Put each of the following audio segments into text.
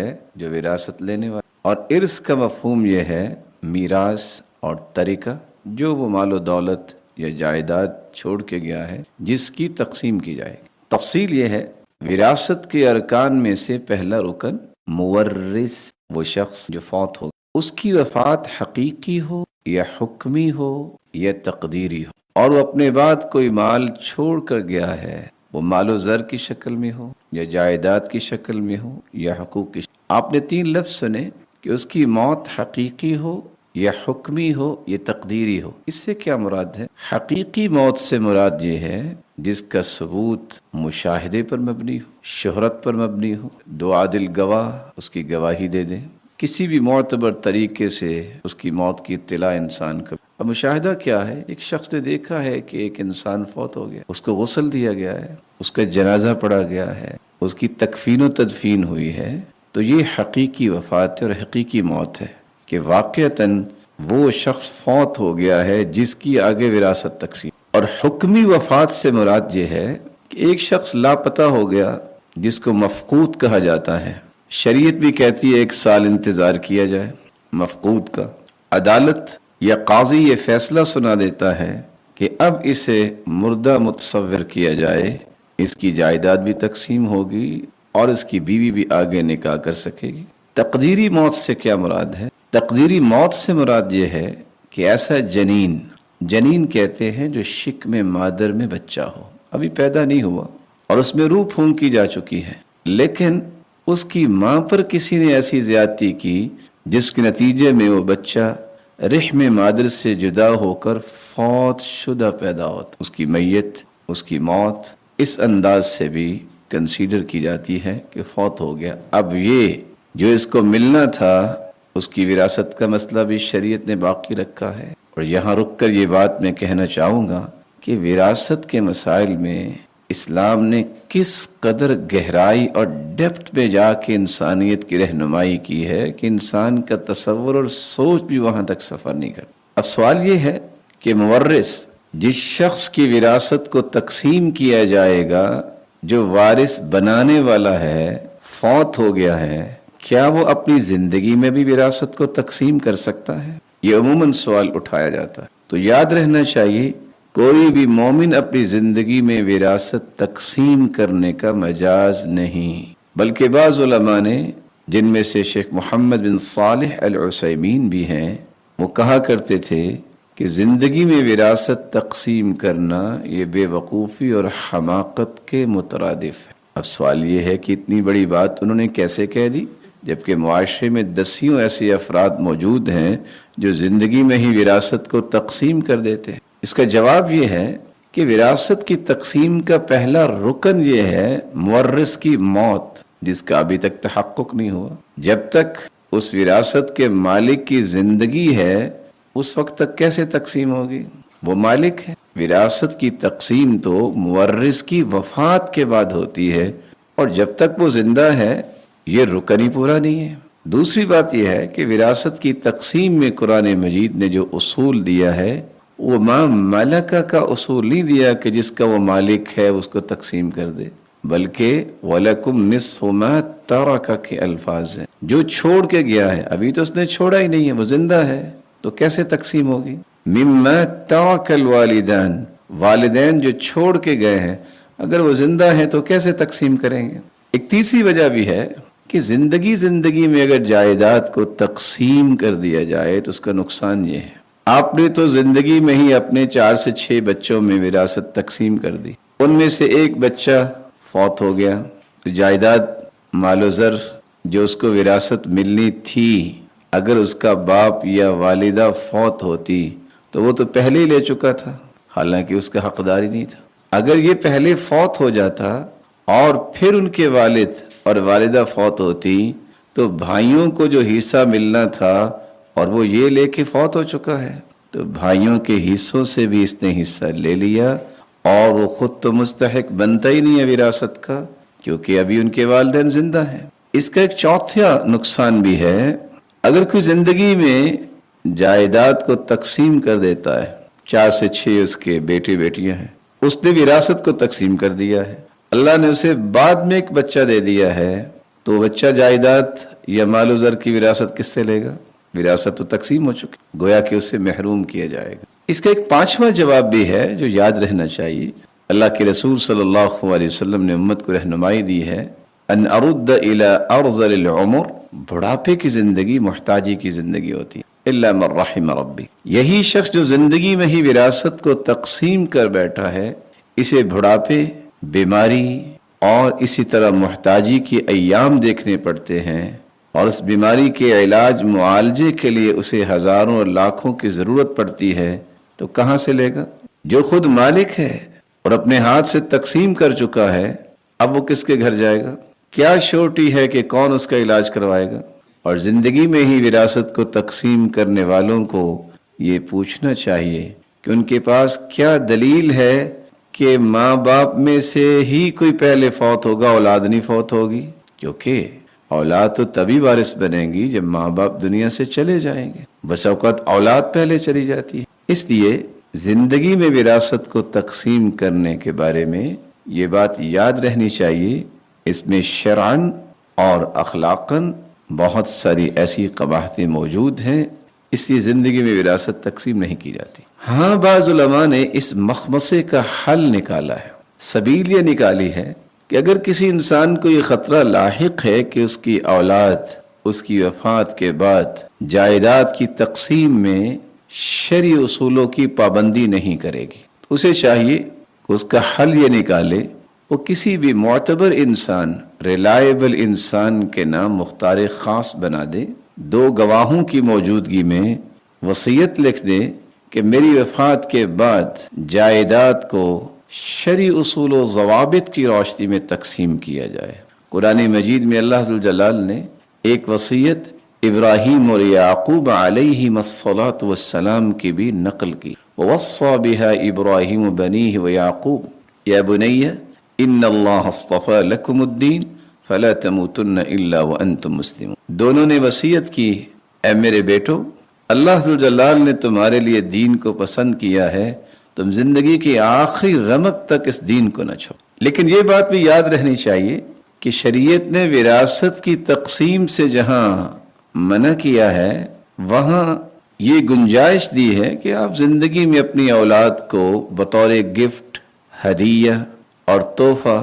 ہے جو وراثت لینے والا، اور ارث کا مفہوم یہ ہے میراث اور ترکہ، جو وہ مال و دولت یا جائیداد چھوڑ کے گیا ہے جس کی تقسیم کی جائے گی۔ تفصیل یہ ہے، وراثت کے ارکان میں سے پہلا رکن مورث، وہ شخص جو فوت ہو، اس کی وفات حقیقی ہو یا حکمی ہو یا تقدیری ہو، اور وہ اپنے بعد کوئی مال چھوڑ کر گیا ہے، وہ مال و زر کی شکل میں ہو یا جائیداد کی شکل میں ہو یا حقوق کی شکل۔ آپ نے 3 لفظ سنے کہ اس کی موت حقیقی ہو یا حکمی ہو یا تقدیری ہو۔ اس سے کیا مراد ہے؟ حقیقی موت سے مراد یہ ہے جس کا ثبوت مشاہدے پر مبنی ہو، شہرت پر مبنی ہو، 2 عادل گواہ اس کی گواہی دے دیں، کسی بھی معتبر طریقے سے اس کی موت کی اطلاع انسان کو۔ اب مشاہدہ کیا ہے؟ ایک شخص نے دیکھا ہے کہ ایک انسان فوت ہو گیا، اس کو غسل دیا گیا ہے، اس کا جنازہ پڑھا گیا ہے، اس کی تکفین و تدفین ہوئی ہے، تو یہ حقیقی وفات اور حقیقی موت ہے کہ واقعتاً وہ شخص فوت ہو گیا ہے جس کی آگے وراثت تقسیم۔ اور حکمی وفات سے مراد یہ ہے کہ ایک شخص لاپتہ ہو گیا جس کو مفقود کہا جاتا ہے، شریعت بھی کہتی ہے 1 سال انتظار کیا جائے مفقود کا، عدالت یا قاضی یہ فیصلہ سنا دیتا ہے کہ اب اسے مردہ متصور کیا جائے، اس کی جائیداد بھی تقسیم ہوگی اور اس کی بیوی بھی آگے نکاح کر سکے گی۔ تقدیری موت سے کیا مراد ہے؟ تقدیری موت سے مراد یہ ہے کہ ایسا جنین کہتے ہیں جو شکم مادر میں بچہ ہو، ابھی پیدا نہیں ہوا اور اس میں روح پھونکی جا چکی ہے، لیکن اس کی ماں پر کسی نے ایسی زیادتی کی جس کے نتیجے میں وہ بچہ رحم مادر سے جدا ہو کر فوت شدہ پیدا ہوتا، اس کی میت، اس کی موت اس انداز سے بھی کنسیڈر کی جاتی ہے کہ فوت ہو گیا۔ اب یہ جو اس کو ملنا تھا اس کی وراثت کا مسئلہ بھی شریعت نے باقی رکھا ہے۔ اور یہاں رک کر یہ بات میں کہنا چاہوں گا کہ وراثت کے مسائل میں اسلام نے کس قدر گہرائی اور ڈیپتھ میں جا کے انسانیت کی رہنمائی کی ہے کہ انسان کا تصور اور سوچ بھی وہاں تک سفر نہیں کرتا۔ اب سوال یہ ہے کہ مورث، جس شخص کی وراثت کو تقسیم کیا جائے گا، جو وارث بنانے والا ہے، فوت ہو گیا ہے، کیا وہ اپنی زندگی میں بھی وراثت کو تقسیم کر سکتا ہے؟ یہ عموماً سوال اٹھایا جاتا ہے۔ تو یاد رہنا چاہیے کوئی بھی مومن اپنی زندگی میں وراثت تقسیم کرنے کا مجاز نہیں، بلکہ بعض علماء نے، جن میں سے شیخ محمد بن صالح العثیمین بھی ہیں، وہ کہا کرتے تھے کہ زندگی میں وراثت تقسیم کرنا یہ بے وقوفی اور حماقت کے مترادف ہے۔ اب سوال یہ ہے کہ اتنی بڑی بات انہوں نے کیسے کہہ دی جبکہ معاشرے میں دسیوں ایسے افراد موجود ہیں جو زندگی میں ہی وراثت کو تقسیم کر دیتے ہیں۔ اس کا جواب یہ ہے کہ وراثت کی تقسیم کا پہلا رکن یہ ہے مورث کی موت، جس کا ابھی تک تحقق نہیں ہوا۔ جب تک اس وراثت کے مالک کی زندگی ہے اس وقت تک کیسے تقسیم ہوگی؟ وہ مالک ہے۔ وراثت کی تقسیم تو مورث کی وفات کے بعد ہوتی ہے، اور جب تک وہ زندہ ہے یہ رکن ہی پورا نہیں ہے۔ دوسری بات یہ ہے کہ وراثت کی تقسیم میں قرآن مجید نے جو اصول دیا ہے وہ ما ملکہ کا اصول نہیں دیا کہ جس کا وہ مالک ہے اس کو تقسیم کر دے، بلکہ وَلَكُمْ نِصْفُ مَا تَرَكَ کے الفاظ ہیں۔ جو چھوڑ کے گیا ہے، ابھی تو اس نے چھوڑا ہی نہیں ہے، وہ زندہ ہے، تو کیسے تقسیم ہوگی؟ مِمَّا تَرَكَ الْوَالِدَانِ، والدین جو چھوڑ کے گئے ہیں اگر وہ زندہ ہیں تو کیسے تقسیم کریں گے؟ ایک تیسری وجہ بھی ہے کہ زندگی میں اگر جائیداد کو تقسیم کر دیا جائے تو اس کا نقصان یہ ہے، آپ نے تو زندگی میں ہی اپنے 4 سے 6 بچوں میں وراثت تقسیم کر دی، ان میں سے ایک بچہ فوت ہو گیا تو جائیداد مال و زر جو اس کو وراثت ملنی تھی، اگر اس کا باپ یا والدہ فوت ہوتی تو وہ تو پہلے ہی لے چکا تھا، حالانکہ اس کا حقدار ہی نہیں تھا۔ اگر یہ پہلے فوت ہو جاتا اور پھر ان کے والد اور والدہ فوت ہوتی تو بھائیوں کو جو حصہ ملنا تھا اور وہ یہ لے کے فوت ہو چکا ہے، تو بھائیوں کے حصوں سے بھی اس نے حصہ لے لیا اور وہ خود تو مستحق بنتا ہی نہیں ہے وراثت کا، کیونکہ ابھی ان کے والدین زندہ ہیں۔ اس کا ایک چوتھا نقصان بھی ہے، اگر کوئی زندگی میں جائیداد کو تقسیم کر دیتا ہے، 4 سے 6 اس کے بیٹے بیٹیاں ہیں، اس نے وراثت کو تقسیم کر دیا ہے، اللہ نے اسے بعد میں ایک بچہ دے دیا ہے، تو تو بچہ جائیداد یا مال و زر کی وراثت کس سے لے گا؟ وراثت تو تقسیم ہو چکی، گویا کہ اسے محروم کیا جائے گا۔ اس کا ایک پانچواں جواب بھی ہے جو یاد رہنا چاہیے۔ اللہ کے رسول صلی اللہ علیہ وسلم نے امت کو رہنمائی دی ہے، ان ارد الی ارذل العمر، بڑھاپے کی زندگی محتاجی کی زندگی ہوتی ہے، الا من رحم ربی، یہی شخص جو زندگی میں ہی وراثت کو تقسیم کر بیٹھا ہے، اسے بڑھاپے، بیماری اور اسی طرح محتاجی کے ایام دیکھنے پڑتے ہیں، اور اس بیماری کے علاج معالجے کے لیے اسے ہزاروں اور لاکھوں کی ضرورت پڑتی ہے، تو کہاں سے لے گا؟ جو خود مالک ہے اور اپنے ہاتھ سے تقسیم کر چکا ہے، اب وہ کس کے گھر جائے گا؟ کیا شورٹی ہے کہ کون اس کا علاج کروائے گا؟ اور زندگی میں ہی وراثت کو تقسیم کرنے والوں کو یہ پوچھنا چاہیے کہ ان کے پاس کیا دلیل ہے کہ ماں باپ میں سے ہی کوئی پہلے فوت ہوگا، اولاد نہیں فوت ہوگی؟ کیونکہ اولاد تو تبھی وارث بنے گی جب ماں باپ دنیا سے چلے جائیں گے، بس اوقات اولاد پہلے چلی جاتی ہے۔ اس لیے زندگی میں وراثت کو تقسیم کرنے کے بارے میں یہ بات یاد رہنی چاہیے، اس میں شرعاً اور اخلاقاً بہت ساری ایسی قباحتیں موجود ہیں، اس لیے زندگی میں وراثت تقسیم نہیں کی جاتی۔ ہاں، بعض علماء نے اس مخمصے کا حل نکالا ہے، سبیل یہ نکالی ہے کہ اگر کسی انسان کو یہ خطرہ لاحق ہے کہ اس کی اولاد اس کی وفات کے بعد جائیداد کی تقسیم میں شرعی اصولوں کی پابندی نہیں کرے گی، تو اسے چاہیے کہ اس کا حل یہ نکالے، وہ کسی بھی معتبر انسان، ریلائبل انسان کے نام مختار خاص بنا دے، 2 گواہوں کی موجودگی میں وصیت لکھ دے کہ میری وفات کے بعد جائیداد کو شرعی اصول و ضوابط کی روشنی میں تقسیم کیا جائے۔ قرآن مجید میں اللہ ذو الجلال نے ایک وصیت ابراہیم اور یعقوب علیہم الصلاۃ والسلام کی بھی نقل کی، ووصى بها ابراہیم بنیہ ویعقوب یا بنی ان اللہ اصطفى لکم الدین فلا تموتن الا وانتم مسلمون۔ دونوں نے وصیت کی، اے میرے بیٹو، اللہ ذو الجلال نے تمہارے لیے دین کو پسند کیا ہے، تم زندگی کی آخری رمق تک اس دین کو نہ چھوڑو۔ لیکن یہ بات بھی یاد رہنی چاہیے کہ شریعت نے وراثت کی تقسیم سے جہاں منع کیا ہے، وہاں یہ گنجائش دی ہے کہ آپ زندگی میں اپنی اولاد کو بطور گفٹ، ہدیہ اور تحفہ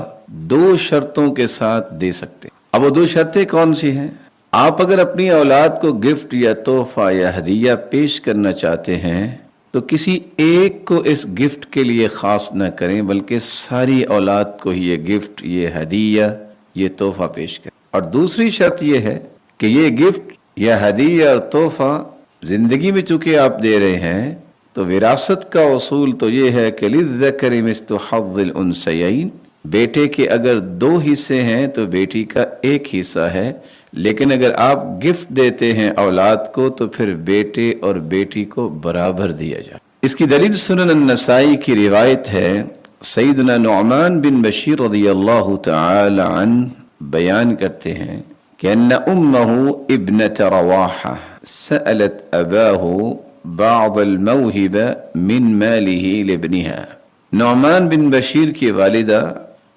2 شرطوں کے ساتھ دے سکتے۔ اب وہ 2 شرطیں کون سی ہیں؟ آپ اگر اپنی اولاد کو گفٹ یا تحفہ یا ہدیہ پیش کرنا چاہتے ہیں تو کسی ایک کو اس گفٹ کے لیے خاص نہ کریں، بلکہ ساری اولاد کو یہ گفٹ، یہ ہدیہ، یہ تحفہ پیش کریں۔ اور دوسری شرط یہ ہے کہ یہ گفٹ یا ہدیہ اور تحفہ زندگی میں چونکہ آپ دے رہے ہیں تو وراثت کا اصول تو یہ ہے کہ للذکر مثل حظ الانثیین، بیٹے کے اگر 2 حصے ہیں تو بیٹی کا 1 حصہ ہے، لیکن اگر آپ گفٹ دیتے ہیں اولاد کو تو پھر بیٹے اور بیٹی کو برابر دیا جائے۔ اس کی دلیل سنن النسائی کی روایت ہے، سیدنا نعمان بن بشیر رضی اللہ تعالی عنہ بیان کرتے ہیں کہ ان امہ ابنت رواحہ سألت اباہ بعض الموہب من مالہ لابنہا۔ نعمان بن بشیر کی والدہ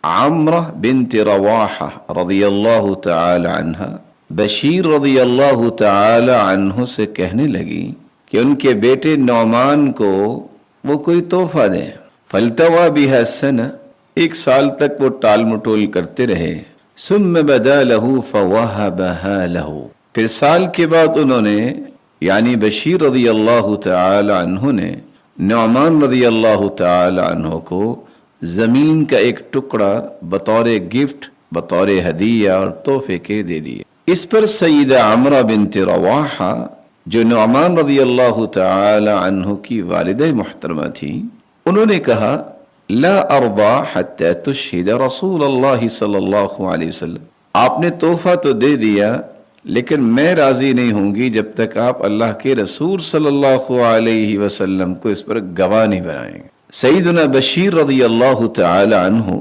عمرہ بنت رواحہ رضی اللہ تعالی عنہ بشیر رضی اللہ تعالی عنہ سے کہنے لگی کہ ان کے بیٹے نعمان کو وہ کوئی تحفہ دیں۔ فالتوى بها سنہ، 1 سال تک وہ ٹال مٹول کرتے رہے۔ ثم بدا له فوهبها له، پھر سال کے بعد انہوں نے یعنی بشیر رضی اللہ تعالی عنہ نے نعمان رضی اللہ تعالی عنہ کو زمین کا ایک ٹکڑا بطور گفٹ، بطور ہدیہ اور تحفے کے دے دیے۔ اس پر سیدہ عمرہ بنت رواحہ جو نعمان رضی اللہ تعالی عنہ کی والدہ محترمہ تھی، انہوں نے کہا لا ارضى حتى تشهد رسول اللہ صلی اللہ علیہ وسلم، آپ نے تحفہ تو دے دیا لیکن میں راضی نہیں ہوں گی جب تک آپ اللہ کے رسول صلی اللہ علیہ وسلم کو اس پر گواہ نہیں بنائیں گے۔ سیدنا بشیر رضی اللہ تعالی عنہ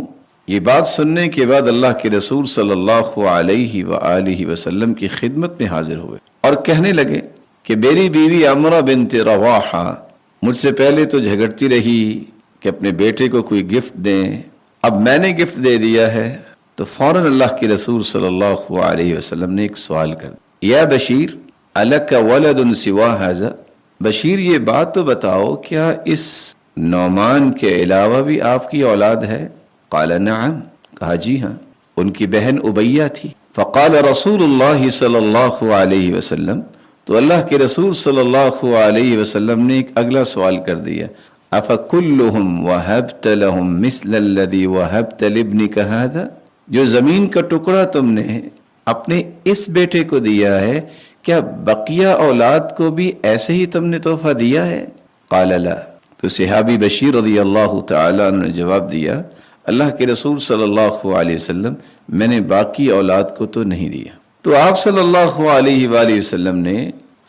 یہ بات سننے کے بعد اللہ کے رسول صلی اللہ علیہ وآلہ وسلم کی خدمت میں حاضر ہوئے اور کہنے لگے کہ میری بیوی عمرہ بنت رواحہ مجھ سے پہلے تو جھگڑتی رہی کہ اپنے بیٹے کو کوئی گفٹ دیں، اب میں نے گفٹ دے دیا ہے تو فوراً اللہ کے رسول صلی اللہ علیہ وسلم نے ایک سوال کر دیا، یا بشیر الک ولد سوا ھذا، بشیر یہ بات تو بتاؤ کیا اس نعمان کے علاوہ بھی آپ کی اولاد ہے؟ قال نعم، کہا جی ہاں، ان کی بہن ابیہ تھی۔ فقال رسول اللہ صلی اللہ علیہ وسلم، تو اللہ کے رسول صلی اللہ علیہ وسلم نے ایک اگلا سوال کر دیا، افکلہم وہبت لہم مثل الذی وہبت لابنک ھذا، جو زمین کا ٹکڑا تم نے اپنے اس بیٹے کو دیا ہے، کیا بقیہ اولاد کو بھی ایسے ہی تم نے تحفہ دیا ہے؟ قال لا، تو صحابی بشیر رضی اللہ تعالیٰ عنہ نے جواب دیا، اللہ کے رسول صلی اللہ علیہ وسلم میں نے باقی اولاد کو تو نہیں دیا۔ تو آپ صلی اللہ علیہ وآلہ وسلم نے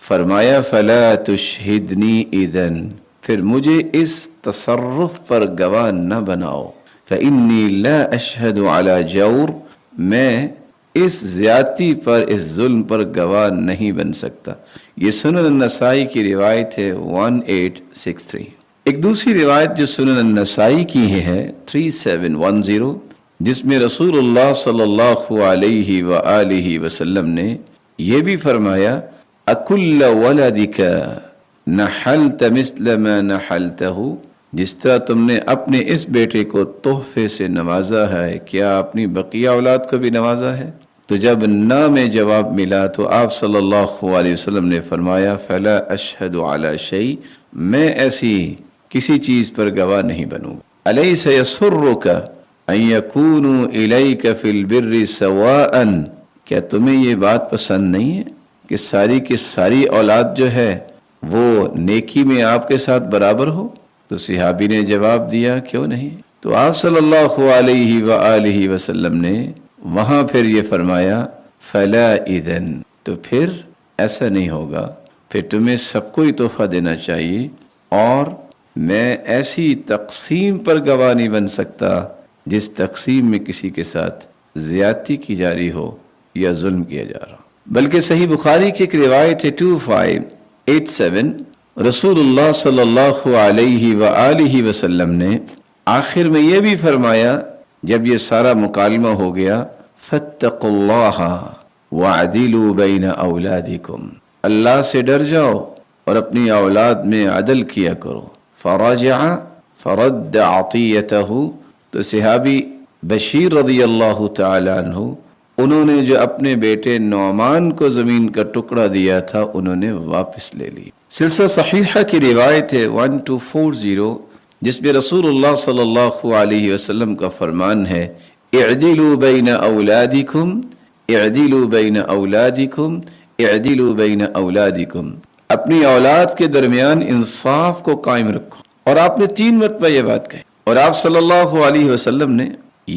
فرمایا فلا تشہدنی اذن، پھر مجھے اس تصرف پر گواہ نہ بناؤ، فإنی لا اشہد علی جور، میں اس زیادتی پر، اس ظلم پر گواہ نہیں بن سکتا۔ یہ سنن النسائی کی روایت ہے 1863۔ ایک دوسری روایت جو سنن النسائی کی ہے 3710، جس میں رسول اللہ صلی اللہ علیہ وآلہ وسلم نے یہ بھی فرمایا اکل ولدک نحلت مثل ما نحلتہ، جس طرح تم نے اپنے اس بیٹے کو تحفے سے نوازا ہے، کیا اپنی بقیہ اولاد کو بھی نوازا ہے؟ تو جب نہ میں جواب ملا تو آپ صلی اللہ علیہ وسلم نے فرمایا فلا اشہد علی شیء، میں ایسی کسی چیز پر گواہ نہیں بنوں گا۔ الیس یسرک ان یکونوا الیک فی البر سواء، کیا تمہیں یہ بات پسند نہیں ہے کہ ساری کی ساری اولاد جو ہے وہ نیکی میں آپ کے ساتھ برابر ہو؟ تو صحابی نے جواب دیا کیوں نہیں۔ تو آپ صلی اللہ علیہ وآلہ وسلم نے وہاں پھر یہ فرمایا فلا اذن، تو پھر ایسا نہیں ہوگا، پھر تمہیں سب کو ہی تحفہ دینا چاہیے، اور میں ایسی تقسیم پر گواہ نہیں بن سکتا جس تقسیم میں کسی کے ساتھ زیادتی کی جاری ہو یا ظلم کیا جا رہا ہو۔ بلکہ صحیح بخاری کی ایک روایت ہے 2587، رسول اللہ صلی اللہ علیہ وآلہ وسلم نے آخر میں یہ بھی فرمایا جب یہ سارا مکالمہ ہو گیا فاتقوا اللہ وعدلوا بین اولادکم، اللہ سے ڈر جاؤ اور اپنی اولاد میں عدل کیا کرو۔ فرجع فرد عطیتہ، تو صحابی بشیر رضی اللہ تعالی عنہ انہوں نے جو اپنے بیٹے نعمان کو زمین کا ٹکڑا دیا تھا انہوں نے واپس لے لی۔ سلسلہ صحیحہ کی روایت ہے 1240، جس میں رسول اللہ صلی اللہ علیہ وسلم کا فرمان ہے اعدلوا بین اولادکم اعدلوا بین اولادکم اعدلوا بین اولادکم، اپنی اولاد کے درمیان انصاف کو قائم رکھو۔ اور آپ نے 3 مرتبہ یہ بات کہی، اور آپ صلی اللہ علیہ وسلم نے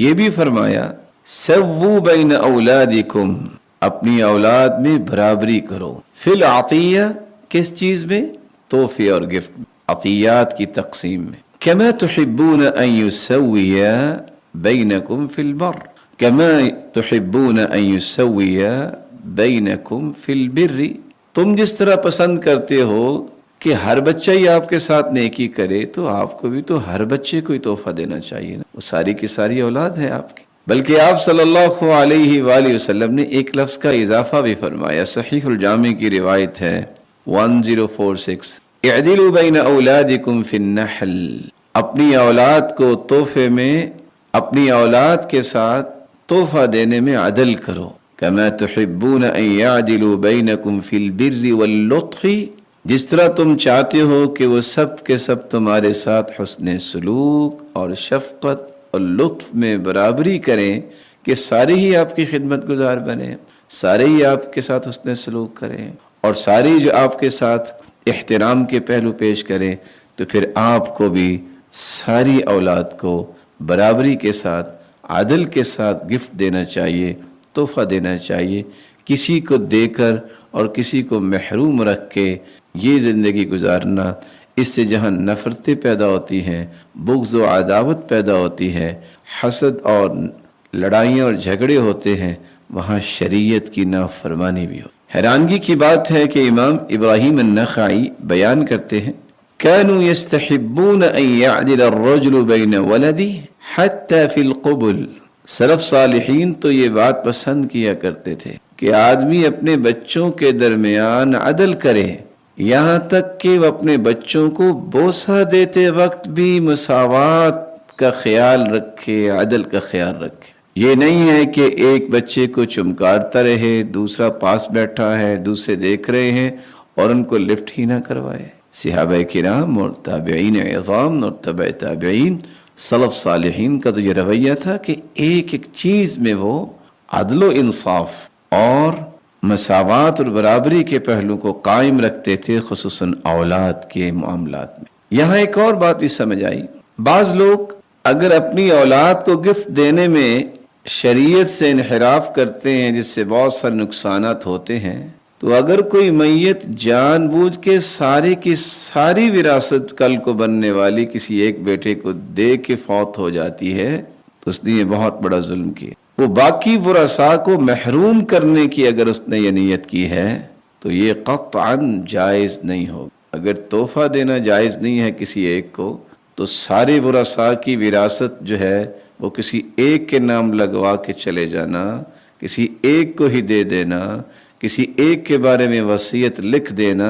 یہ بھی فرمایا سووا بین اولادکم، اپنی اولاد میں برابری کرو، فی العطیہ، کس چیز میں؟ تحفے اور گفٹ، عطیات کی تقسیم میں۔ کما تحبون ان یسوی بینکم فی البر، کما تحبون ان یسوی بینکم فی البر، تم جس طرح پسند کرتے ہو کہ ہر بچہ ہی آپ کے ساتھ نیکی کرے، تو آپ کو بھی تو ہر بچے کو ہی تحفہ دینا چاہیے نا، وہ ساری کی ساری اولاد ہے آپ کی۔ بلکہ آپ صلی اللہ علیہ وآلہ وسلم نے ایک لفظ کا اضافہ بھی فرمایا، صحیح الجامع کی روایت ہے 1046، اعدلوا بین اولادکم فی النحل، اپنی اولاد کو تحفے میں، اپنی اولاد کے ساتھ تحفہ دینے میں عدل کرو، کما تحبون ان یعدلوا بینکم فی البر واللطف، جس طرح تم چاہتے ہو کہ وہ سب کے سب تمہارے ساتھ حسن سلوک اور شفقت اور لطف میں برابری کریں، کہ سارے ہی آپ کی خدمت گزار بنیں، سارے ہی آپ کے ساتھ حسن سلوک کریں، اور سارے جو آپ کے ساتھ احترام کے پہلو پیش کریں، تو پھر آپ کو بھی ساری اولاد کو برابری کے ساتھ، عدل کے ساتھ گفٹ دینا چاہیے، تحفہ دینا چاہیے۔ کسی کو دے کر اور کسی کو محروم رکھ کے یہ زندگی گزارنا، اس سے جہاں نفرتیں پیدا ہوتی ہیں، بغض و عداوت پیدا ہوتی ہے، حسد اور لڑائیاں اور جھگڑے ہوتے ہیں، وہاں شریعت کی نافرمانی بھی ہو۔ حیرانگی کی بات ہے کہ امام ابراہیم النخعی بیان کرتے ہیں كانوا يستحبون ان يعدل الرجل بين ولده حتى في القبل، سلف صالحین تو یہ بات پسند کیا کرتے تھے کہ آدمی اپنے بچوں کے درمیان عدل کرے، یہاں تک کہ وہ اپنے بچوں کو بوسہ دیتے وقت بھی مساوات کا خیال رکھے، عدل کا خیال رکھے۔ یہ نہیں ہے کہ ایک بچے کو چمکارتا رہے، دوسرا پاس بیٹھا ہے، دوسرے دیکھ رہے ہیں اور ان کو لفٹ ہی نہ کروائے۔ صحابہ کرام اور تابعین عظام اور تبع تابعین، سلف صالحین کا تو یہ رویہ تھا کہ ایک ایک چیز میں وہ عدل و انصاف اور مساوات اور برابری کے پہلو کو قائم رکھتے تھے، خصوصاً اولاد کے معاملات میں۔ یہاں ایک اور بات بھی سمجھ آئی، بعض لوگ اگر اپنی اولاد کو گفٹ دینے میں شریعت سے انحراف کرتے ہیں جس سے بہت سارے نقصانات ہوتے ہیں، تو اگر کوئی میت جان بوجھ کے ساری کی ساری وراثت کل کو بننے والی کسی ایک بیٹے کو دے کے فوت ہو جاتی ہے تو اس نے یہ بہت بڑا ظلم کیا۔ وہ باقی ورثاء کو محروم کرنے کی اگر اس نے یہ نیت کی ہے تو یہ قطعاً جائز نہیں ہوگا۔ اگر تحفہ دینا جائز نہیں ہے کسی ایک کو، تو سارے ورثاء کی وراثت جو ہے وہ کسی ایک کے نام لگوا کے چلے جانا، کسی ایک کو ہی دے دینا، کسی ایک کے بارے میں وصیت لکھ دینا،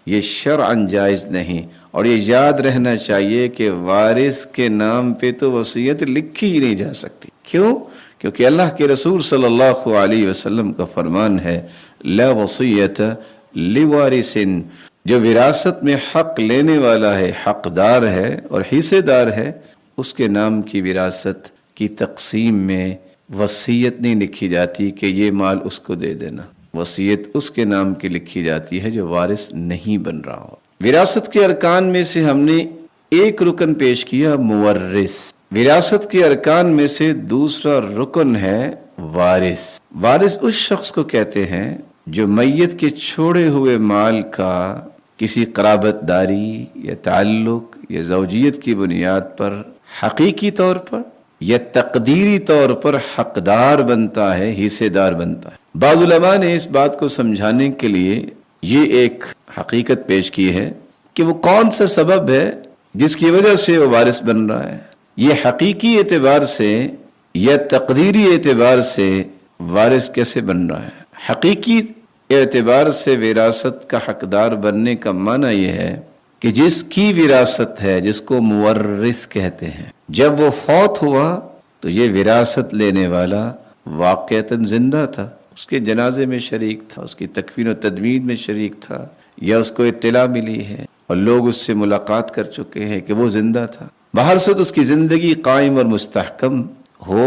یہ شرعاً جائز نہیں۔ اور یہ یاد رہنا چاہیے کہ وارث کے نام پہ تو وصیت لکھی ہی نہیں جا سکتی۔ کیوں؟ کیونکہ اللہ کے رسول صلی اللہ علیہ وسلم کا فرمان ہے، لا وصیت لوارث، جو وراثت میں حق لینے والا ہے، حقدار ہے اور حصے دار ہے، اس کے نام کی وراثت کی تقسیم میں وصیت نہیں لکھی جاتی کہ یہ مال اس کو دے دینا۔ وصیت اس کے نام کی لکھی جاتی ہے جو وارث نہیں بن رہا ہو۔ وراثت کے ارکان میں سے ہم نے ایک رکن پیش کیا، مورث۔ وراثت کے ارکان میں سے دوسرا رکن ہے وارث۔ وارث اس شخص کو کہتے ہیں جو میت کے چھوڑے ہوئے مال کا کسی قرابت داری یا تعلق یا زوجیت کی بنیاد پر حقیقی طور پر یا تقدیری طور پر حقدار بنتا ہے، حصے دار بنتا ہے۔ بعض علماء نے اس بات کو سمجھانے کے لیے یہ ایک حقیقت پیش کی ہے کہ وہ کون سا سبب ہے جس کی وجہ سے وہ وارث بن رہا ہے۔ یہ حقیقی اعتبار سے یا تقدیری اعتبار سے وارث کیسے بن رہا ہے؟ حقیقی اعتبار سے وراثت کا حقدار بننے کا معنی یہ ہے کہ جس کی وراثت ہے، جس کو مورث کہتے ہیں، جب وہ فوت ہوا تو یہ وراثت لینے والا واقعتاً زندہ تھا، اس کے جنازے میں شریک تھا، اس کی تکفین و تدفین میں شریک تھا، یا اس کو اطلاع ملی ہے اور لوگ اس سے ملاقات کر چکے ہیں کہ وہ زندہ تھا۔ باہر سے تو اس کی زندگی قائم اور مستحکم ہو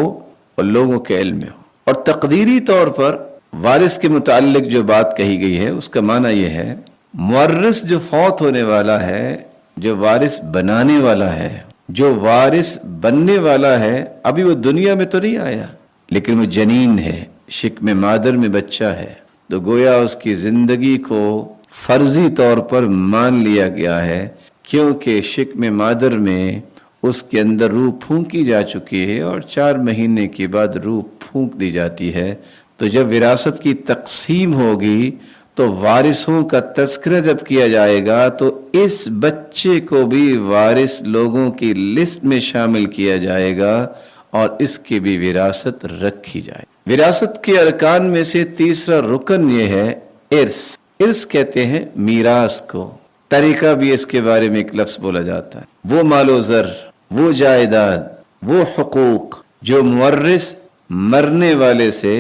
اور لوگوں کے علم میں ہو۔ اور تقدیری طور پر وارث کے متعلق جو بات کہی گئی ہے اس کا معنی یہ ہے، مورث جو فوت ہونے والا ہے، جو وارث بنانے والا ہے، جو وارث بننے والا ہے، ابھی وہ دنیا میں تو نہیں آیا لیکن وہ جنین ہے، شکم مادر میں بچہ ہے، تو گویا اس کی زندگی کو فرضی طور پر مان لیا گیا ہے، کیونکہ شکم مادر میں اس کے اندر روح پھونکی جا چکی ہے اور 4 مہینے کے بعد روح پھونک دی جاتی ہے۔ تو جب وراثت کی تقسیم ہوگی تو وارثوں کا تذکرہ جب کیا جائے گا تو اس بچے کو بھی وارث لوگوں کی لسٹ میں شامل کیا جائے گا اور اس کی بھی وراثت رکھی جائے۔ وراثت کے ارکان میں سے تیسرا رکن یہ ہے ارث۔ ارث کہتے ہیں میراث کو۔ طریقہ بھی اس کے بارے میں ایک لفظ بولا جاتا ہے، وہ مال و زر، وہ جائیداد، وہ حقوق جو مورث مرنے والے سے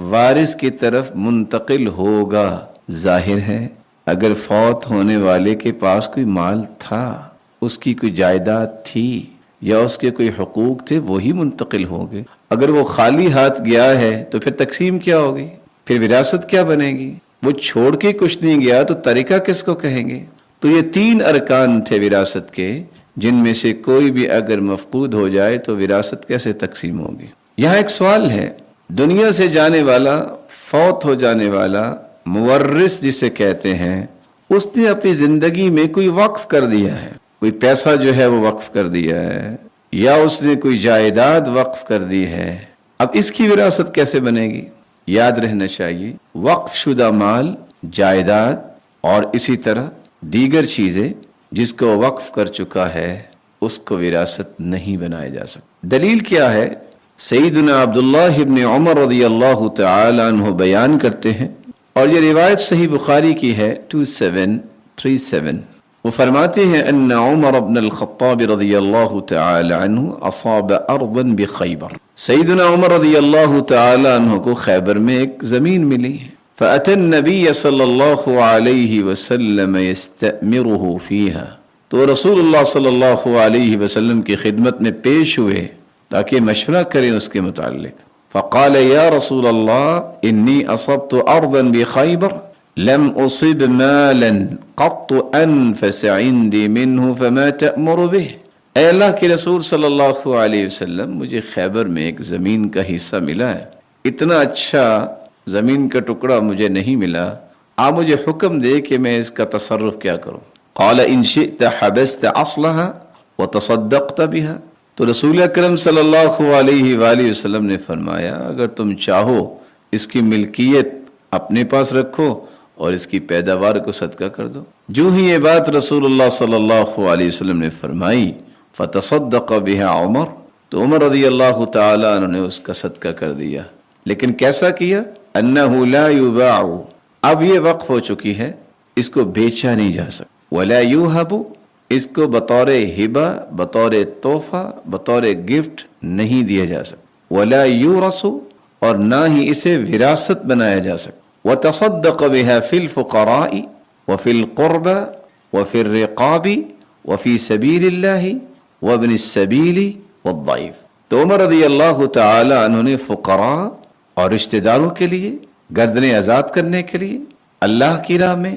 وارث کی طرف منتقل ہوگا۔ ظاہر ہے اگر فوت ہونے والے کے پاس کوئی مال تھا، اس کی کوئی جائیداد تھی یا اس کے کوئی حقوق تھے، وہی منتقل ہوں گے۔ اگر وہ خالی ہاتھ گیا ہے تو پھر تقسیم کیا ہوگی، پھر وراثت کیا بنے گی؟ وہ چھوڑ کے کچھ نہیں گیا تو طریقہ کس کو کہیں گے؟ تو یہ 3 ارکان تھے وراثت کے، جن میں سے کوئی بھی اگر مفقود ہو جائے تو وراثت کیسے تقسیم ہوگی؟ یہاں ایک سوال ہے، دنیا سے جانے والا، فوت ہو جانے والا مورث جسے کہتے ہیں، اس نے اپنی زندگی میں کوئی وقف کر دیا ہے، کوئی پیسہ جو ہے وہ وقف کر دیا ہے، یا اس نے کوئی جائیداد وقف کر دی ہے۔ اب اس کی وراثت کیسے بنے گی؟ یاد رہنا چاہیے، وقف شدہ مال، جائیداد اور اسی طرح دیگر چیزیں جس کو وقف کر چکا ہے اس کو وراثت نہیں بنایا جا سکتا۔ دلیل کیا ہے؟ سیدنا عبداللہ ابن عمر رضی اللہ تعالی عنہ بیان کرتے ہیں، اور یہ روایت صحیح بخاری کی ہے 2737، وہ فرماتے ہیں ان عمر بن الخطاب رضی اللہ تعالی عنہ اصاب ارضا بخیبر، سیدنا عمر رضی اللہ تعالی عنہ کو خیبر میں ایک زمین ملی ہے، فأتى النبي صلی اللہ علیہ وسلم يستأمره فيها، تو رسول اللہ صلی اللہ علیہ وسلم کی خدمت میں پیش ہوئے تاکہ مشورہ کریں اس کے متعلق، فقال یا رسول اللہ انی اصبت ارضا بخیبر لم اصب مالا قط انفس عندي منه فما تأمر به، اے اللہ کے رسول صلی اللہ علیہ وسلم، مجھے خیبر میں ایک زمین کا حصہ ملا ہے، اتنا اچھا زمین کا ٹکڑا مجھے نہیں ملا، آپ مجھے حکم دے کہ میں اس کا تصرف کیا کروں۔ قال ان شئت حبست اصلها وتصدقت بها، تو رسول اکرم صلی اللہ علیہ وآلہ وسلم نے فرمایا اگر تم چاہو اس کی ملکیت اپنے پاس رکھو اور اس کی پیداوار کو صدقہ کر دو۔ جو ہی یہ بات رسول اللہ صلی اللہ علیہ وسلم نے فرمائی، فتصدق بها عمر، تو عمر رضی اللہ تعالی عنہ نے اس کا صدقہ کر دیا، لیکن کیسا کیا؟ انہ لا یباع، اب یہ وقف ہو چکی ہے، اس کو بیچا نہیں جا سکتا، ولا یوہب، اس کو بطور ہبہ، بطور تحفہ، بطور گفٹ نہیں دیا جا سکتا، ولا یورث، اور نہ ہی اسے وراثت بنایا جا سکتا، وتصدق بها فی الفقراء وفی القربى وفی الرقاب وفی سبیل اللہ وابن السبیل والضعیف، تو عمر رضی اللہ تعالی عنہ نے فقراء اور رشتہ داروں کے لیے، گردنیں آزاد کرنے کے لیے، اللہ کی راہ میں،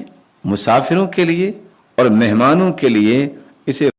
مسافروں کے لیے اور مہمانوں کے لیے اسے